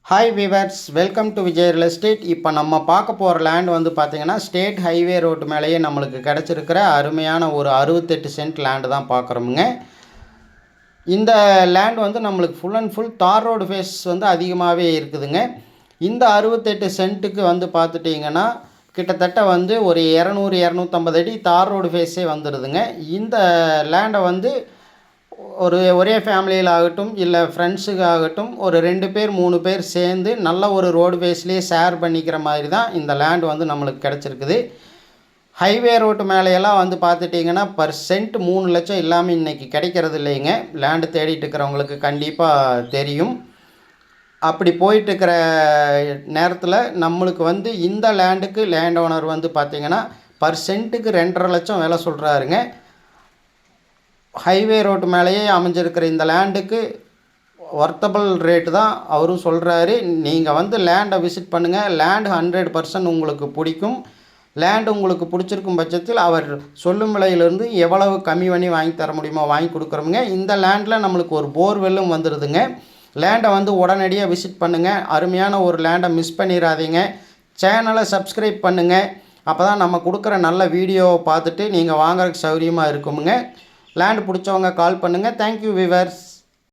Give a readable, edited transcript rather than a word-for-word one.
Hi viewers, welcome to Vijay real estate. இப்போ நம்ம பார்க்க போகிற லேண்ட் வந்து பார்த்திங்கன்னா ஸ்டேட் ஹைவே ரோட்டு மேலேயே நம்மளுக்கு கிடச்சிருக்கிற அருமையான ஒரு 68 சென்ட் லேண்டு தான் பார்க்குறோமுங்க. இந்த லேண்ட் வந்து நம்மளுக்கு ஃபுல் அண்ட் ஃபுல் தார் ரோடு ஃபேஸ் வந்து அதிகமாகவே இருக்குதுங்க. இந்த 68 சென்ட்டுக்கு வந்து பார்த்துட்டிங்கன்னா கிட்டத்தட்ட வந்து ஒரு 200-250 அடி தார் ரோடு ஃபேஸே வந்துடுதுங்க. இந்த லேண்டை வந்து ஒரே ஃபேமிலியில் ஆகட்டும் இல்லை ஃப்ரெண்ட்ஸுக்கு ஆகட்டும் ஒரு 2 பேர் 3 பேர் சேர்ந்து நல்ல ஒரு ரோடு பேஸ்லேயே ஷேர் பண்ணிக்கிற மாதிரி தான் இந்த லேண்ட் வந்து நம்மளுக்கு கிடச்சிருக்குது. ஹைவே ரோட்டு மேலேயெல்லாம் வந்து பார்த்துட்டிங்கன்னா பர் சென்ட் 3 லட்சம் இல்லாமல் இன்றைக்கி கிடைக்கிறது இல்லைங்க. லேண்டு தேடிட்டு இருக்கிறவங்களுக்கு கண்டிப்பாக தெரியும். அப்படி போயிட்டுருக்கிற நேரத்தில் நம்மளுக்கு வந்து இந்த லேண்டுக்கு லேண்ட் ஓனர் வந்து பார்த்திங்கன்னா பர் சென்ட்டுக்கு 2.5 லட்சம் விலை சொல்கிறாருங்க. ஹைவே ரோட்டு மேலேயே அமைஞ்சிருக்கிற இந்த லேண்டுக்கு ஒர்த்தபிள் ரேட்டு தான் அவரும் சொல்கிறாரு. நீங்கள் வந்து லேண்டை விசிட் பண்ணுங்கள். லேண்டு 100% உங்களுக்கு பிடிக்கும். லேண்டு உங்களுக்கு பிடிச்சிருக்கும் பட்சத்தில் அவர் சொல்லும் விலையிலிருந்து எவ்வளவு கம்மி பண்ணி வாங்கி தர முடியுமோ வாங்கி கொடுக்குறோமுங்க. இந்த லேண்டில் நம்மளுக்கு ஒரு போர்வெல்லும் வந்துடுதுங்க. லேண்டை வந்து உடனடியாக விசிட் பண்ணுங்கள். அருமையான ஒரு லேண்டை மிஸ் பண்ணிடாதீங்க. சேனலை சப்ஸ்கிரைப் பண்ணுங்கள். அப்போ தான் நம்ம கொடுக்குற நல்ல வீடியோவை பார்த்துட்டு நீங்கள் வாங்குறதுக்கு சௌகரியமாக இருக்குமுங்க. லேண்ட் பிடிச்சவங்க கால் பண்ணுங்கள். Thank you viewers.